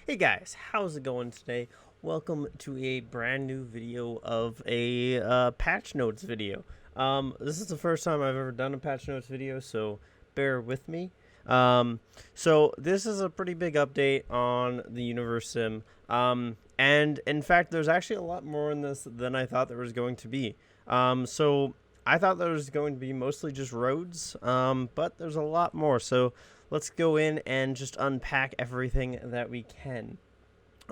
Hey guys, how's it going today? Welcome to a brand new video of a patch notes video. This is the first time I've ever done a patch notes video, so bear with me. So this is a pretty big update on the Universim. And in fact, there's actually a lot more in this than I thought there was going to be. So I thought there was going to be mostly just roads, but there's a lot more. So let's go in and just unpack everything that we can.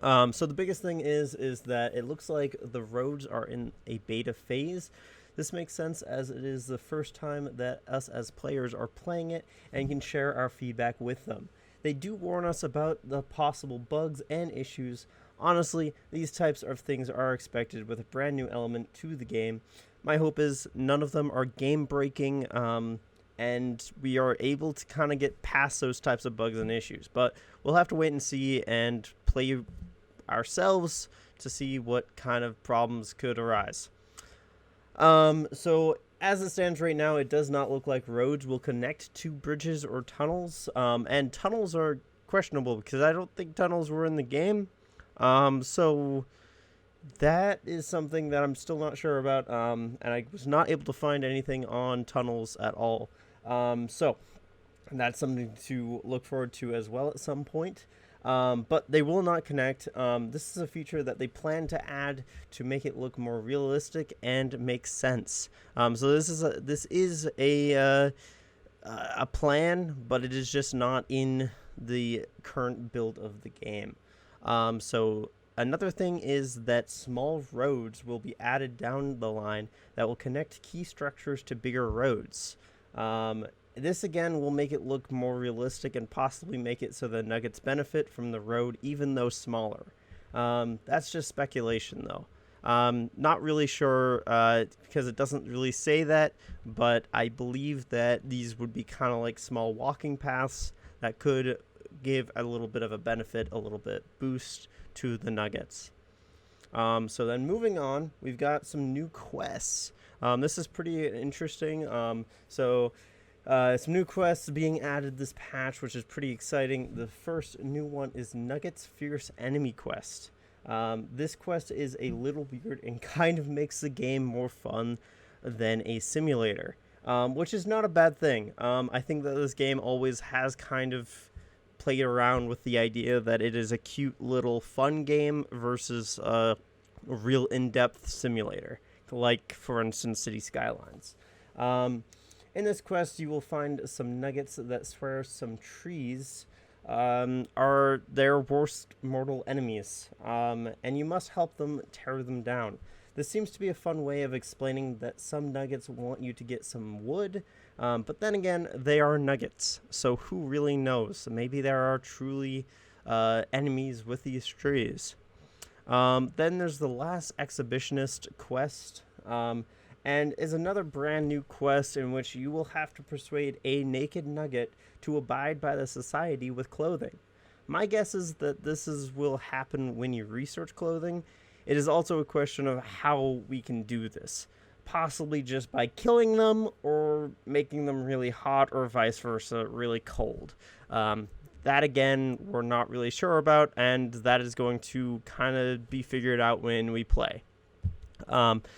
So the biggest thing is that it looks like the roads are in a beta phase. This makes sense as it is the first time that us as players are playing it and can share our feedback with them. They do warn us about the possible bugs and issues. Honestly, these types of things are expected with a brand new element to the game. My hope is none of them are game breaking, and we are able to kind of get past those types of bugs and issues. But we'll have to wait and see and play ourselves to see what kind of problems could arise. So as it stands right now, it does not look like roads will connect to bridges or tunnels. And tunnels are questionable because I don't think tunnels were in the game. So that is something that I'm still not sure about. And I was not able to find anything on tunnels at all. So that's something to look forward to as well at some point. But they will not connect. This is a feature that they plan to add to make it look more realistic and make sense. So this is a plan, but it is just not in the current build of the game. So another thing is that small roads will be added down the line that will connect key structures to bigger roads. This again will make it look more realistic and possibly make it so the Nuggets benefit from the road even though smaller. That's just speculation though. Not really sure because it doesn't really say that, but I believe that these would be kind of like small walking paths that could give a little bit of a benefit, a little bit boost to the Nuggets. So then moving on, we've got some new quests. This is pretty interesting. Some new quests being added this patch, which is pretty exciting. The first new one is Nuggets Fierce Enemy Quest. This quest is a little weird and kind of makes the game more fun than a simulator, which is not a bad thing. I think that this game always has kind of played around with the idea that it is a cute little fun game versus a real in-depth simulator, like, for instance, City Skylines. In this quest, you will find some nuggets that swear some trees are their worst mortal enemies, and you must help them tear them down. This seems to be a fun way of explaining that some nuggets want you to get some wood, but then again, they are nuggets, so who really knows? Maybe there are truly enemies with these trees. Then there's the Last Exhibitionist quest, and is another brand new quest in which you will have to persuade a naked nugget to abide by the society with clothing. My guess is that will happen when you research clothing. It is also a question of how we can do this. Possibly just by killing them or making them really hot or vice versa, really cold. That again, we're not really sure about, and that is going to kind of be figured out when we play.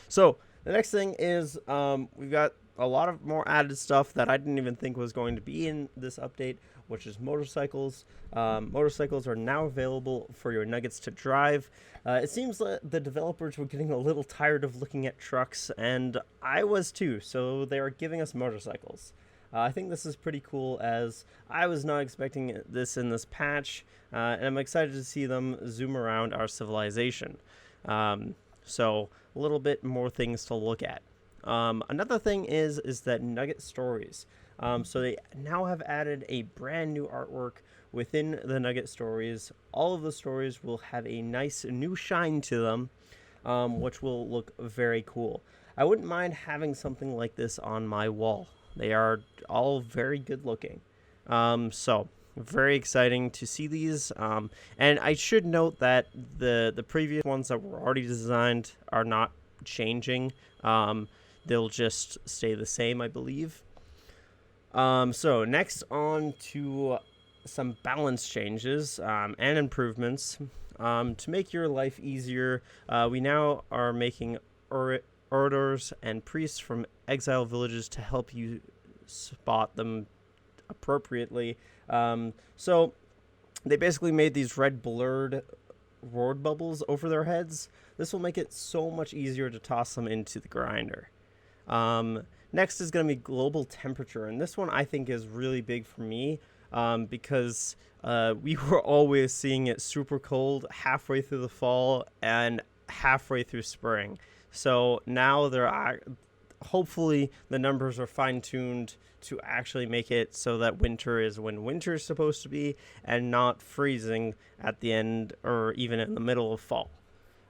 So the next thing is we've got a lot of more added stuff that I didn't even think was going to be in this update, which is motorcycles. Motorcycles are now available for your Nuggets to drive. It seems that the developers were getting a little tired of looking at trucks, and I was too, so they are giving us motorcycles. I think this is pretty cool, as I was not expecting this in this patch, and I'm excited to see them zoom around our civilization. So a little bit more things to look at. Another thing is that Nugget Stories. So they now have added a brand new artwork within the Nugget Stories. All of the stories will have a nice new shine to them, which will look very cool. I wouldn't mind having something like this on my wall. They are all very good looking. So very exciting to see these. And I should note that the previous ones that were already designed are not changing. They'll just stay the same, I believe. So next on to some balance changes and improvements to make your life easier. We now are making orators and priests from exile villages to help you spot them appropriately. So they basically made these red blurred word bubbles over their heads. This will make it so much easier to toss them into the grinder. Next is going to be global temperature, and this one I think is really big for me because we were always seeing it super cold halfway through the fall and halfway through spring. So now hopefully the numbers are fine-tuned to actually make it so that winter is when winter is supposed to be and not freezing at the end or even in the middle of fall.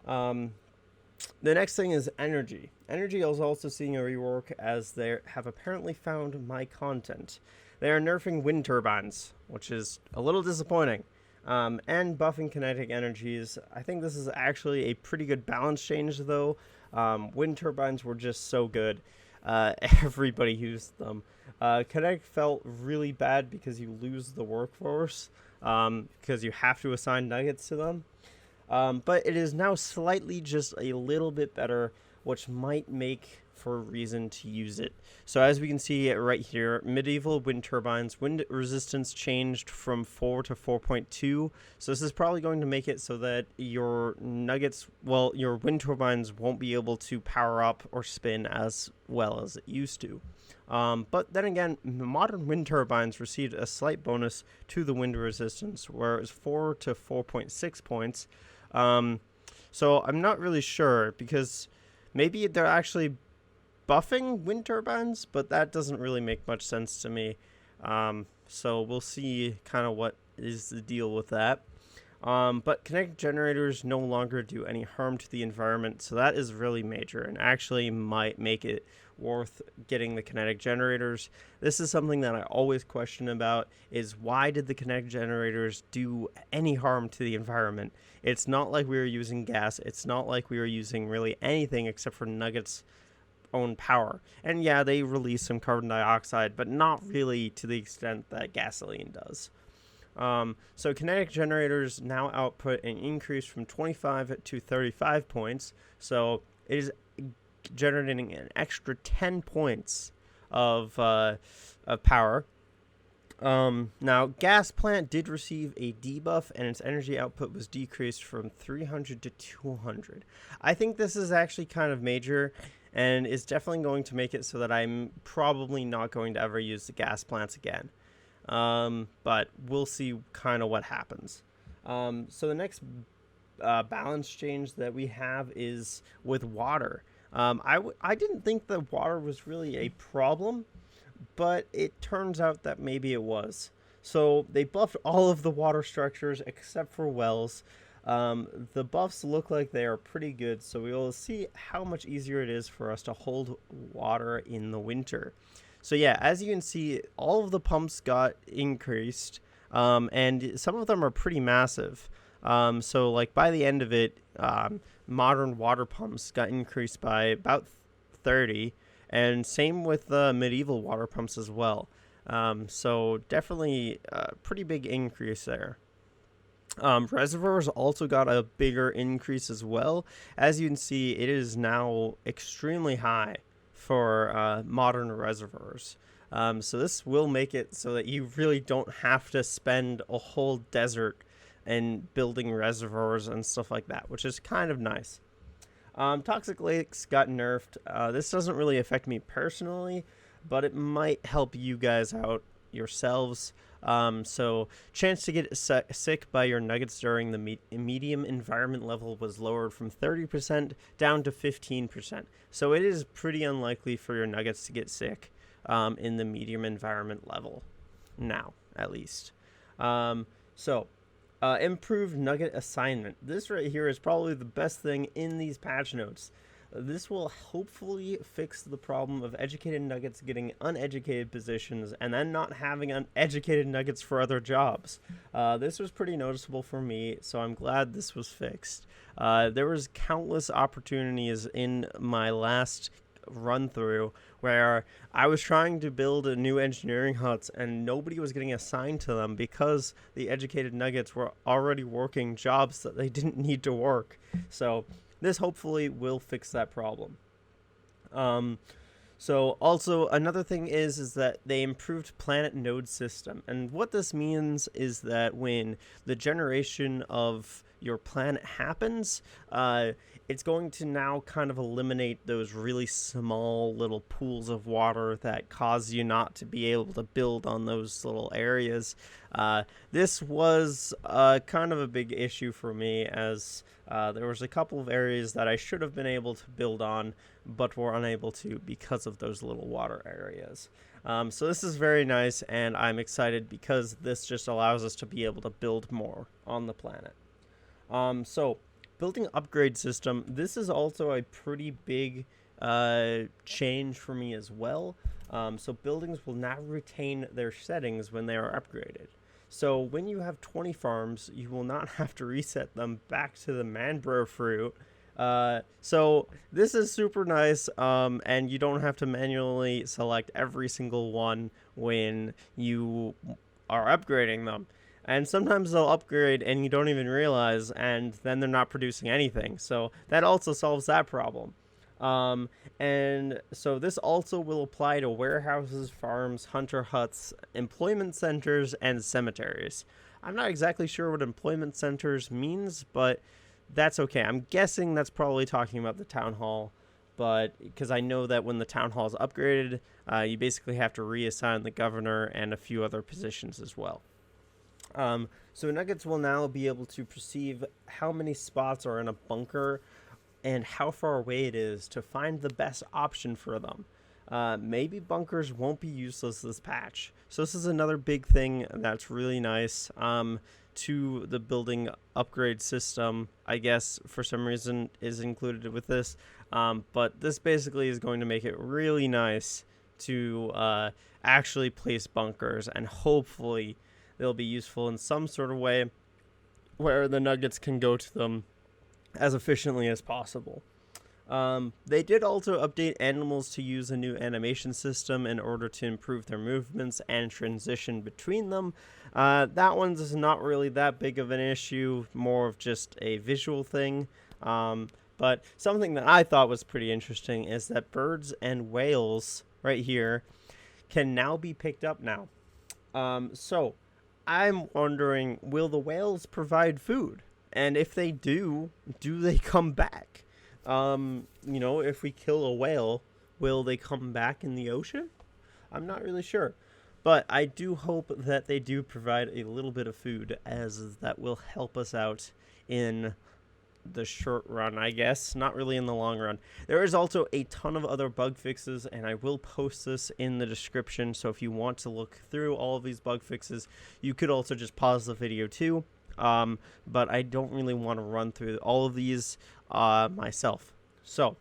The next thing is energy. Energy is also seeing a rework as they have apparently found my content. They are nerfing wind turbines, which is a little disappointing, and buffing kinetic energies. I think this is actually a pretty good balance change, though. Wind turbines were just so good. Everybody used them. Kinetic felt really bad because you lose the workforce, because you have to assign nuggets to them. But it is now slightly just a little bit better, which might make for a reason to use it. So as we can see right here, medieval wind turbines, wind resistance changed from 4 to 4.2. So this is probably going to make it so that your nuggets, well, your wind turbines won't be able to power up or spin as well as it used to. But then again, modern wind turbines received a slight bonus to the wind resistance, where it was 4 to 4.6 points. So I'm not really sure, because maybe they're actually buffing wind turbines, but that doesn't really make much sense to me. So we'll see kind of what is the deal with that. But kinetic generators no longer do any harm to the environment, so that is really major and actually might make it worth getting the kinetic generators. This is something that I always question about, is why did the kinetic generators do any harm to the environment? It's not like we were using gas. It's not like we were using really anything except for nuggets' own power. And yeah, they release some carbon dioxide, but not really to the extent that gasoline does. So kinetic generators now output an increase from 25 to 35 points. So it is generating an extra 10 points of power. Now, gas plant did receive a debuff, and its energy output was decreased from 300 to 200. I think this is actually kind of major, and is definitely going to make it so that I'm probably not going to ever use the gas plants again. But we'll see kind of what happens. So the next balance change that we have is with water. I didn't think that water was really a problem, but it turns out that maybe it was. So they buffed all of the water structures except for wells. The buffs look like they are pretty good, so we will see how much easier it is for us to hold water in the winter. So yeah, as you can see, all of the pumps got increased, and some of them are pretty massive. So like by the end of it, modern water pumps got increased by about 30, and same with the medieval water pumps as well. So definitely a pretty big increase there. Reservoirs also got a bigger increase as well. As you can see, it is now extremely high for modern reservoirs. So this will make it so that you really don't have to spend a whole desert and building reservoirs and stuff like that, which is kind of nice. Toxic lakes got nerfed. This doesn't really affect me personally, but it might help you guys out yourselves. So chance to get sick by your nuggets during the medium environment level was lowered from 30% down to 15%. So it is pretty unlikely for your nuggets to get sick in the medium environment level now, at least. Improved nugget assignment. This right here is probably the best thing in these patch notes. This will hopefully fix the problem of educated nuggets getting uneducated positions and then not having uneducated nuggets for other jobs. This was pretty noticeable for me, so I'm glad this was fixed. There was countless opportunities in my last run through where I was trying to build a new engineering huts and nobody was getting assigned to them because the educated nuggets were already working jobs that they didn't need to work. So this hopefully will fix that problem. So also another thing is that they improved planet node system, and what this means is that when the generation of your planet happens, it's going to now kind of eliminate those really small little pools of water that cause you not to be able to build on those little areas. This was kind of a big issue for me, as there was a couple of areas that I should have been able to build on, but were unable to because of those little water areas. So this is very nice, and I'm excited because this just allows us to be able to build more on the planet. So building upgrade system, this is also a pretty big change for me as well. So buildings will now retain their settings when they are upgraded. So when you have 20 farms, you will not have to reset them back to the manbro fruit. So this is super nice, and you don't have to manually select every single one when you are upgrading them. And sometimes they'll upgrade and you don't even realize, and then they're not producing anything. So that also solves that problem. And so this also will apply to warehouses, farms, hunter huts, employment centers, and cemeteries. I'm not exactly sure what employment centers means, but that's okay. I'm guessing that's probably talking about the town hall, but because I know that when the town hall is upgraded, you basically have to reassign the governor and a few other positions as well. So nuggets will now be able to perceive how many spots are in a bunker and how far away it is to find the best option for them. Maybe bunkers won't be useless this patch. So this is another big thing that's really nice to the building upgrade system, I guess, for some reason is included with this. But this basically is going to make it really nice to actually place bunkers, and hopefully they'll be useful in some sort of way where the nuggets can go to them as efficiently as possible. They did also update animals to use a new animation system in order to improve their movements and transition between them. That one's not really that big of an issue, more of just a visual thing. But something that I thought was pretty interesting is that birds and whales right here can now be picked up now. So I'm wondering, will the whales provide food? And if they do they come back? If we kill a whale, will they come back in the ocean? I'm not really sure. But I do hope that they do provide a little bit of food, as that will help us out in the short run, I guess. Not really in the long run. There is also a ton of other bug fixes, and I will post this in the description. So if you want to look through all of these bug fixes, you could also just pause the video too. But I don't really want to run through all of these myself. So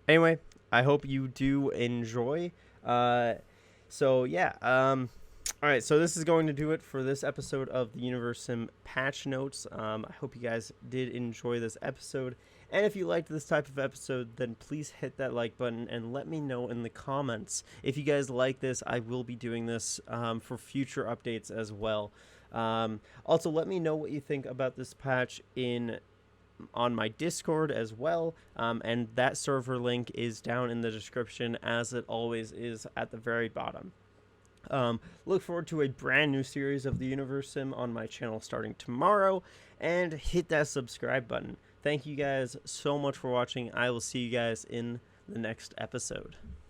anyway, I hope you do enjoy. All right, so this is going to do it for this episode of the Universim patch notes. I hope you guys did enjoy this episode. And if you liked this type of episode, then please hit that like button and let me know in the comments. If you guys like this, I will be doing this for future updates as well. Also, let me know what you think about this patch on my Discord as well, and that server link is down in the description, as it always is at the very bottom. Look forward to a brand new series of the Universim on my channel starting tomorrow, and hit that subscribe button. Thank you guys so much for watching. I will see you guys in the next episode.